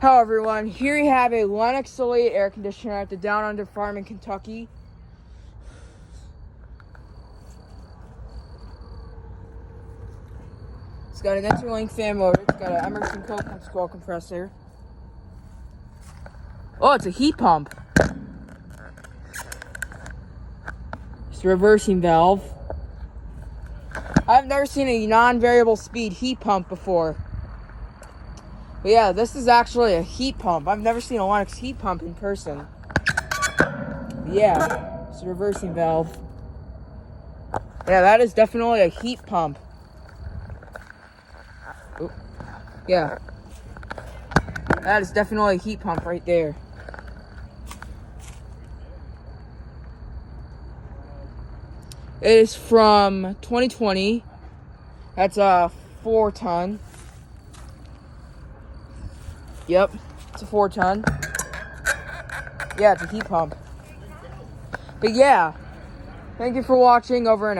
Hello everyone, here you have a Lennox Elite air conditioner at the Down Under Farm in Kentucky. It's got an interlink fan motor, it's got an Emerson coil compressor. Oh, it's a heat pump. It's a reversing valve. I've never seen a non-variable speed heat pump before. But yeah, this is actually a heat pump. I've never seen a Lennox heat pump in person. Yeah, it's a reversing valve. Yeah, that is definitely a heat pump. Ooh. Yeah. That is definitely a heat pump right there. It is from 2020. That's a 4-ton. Yep, it's a 4-ton. Yeah, it's a heat pump. But yeah, thank you for watching. Over and out.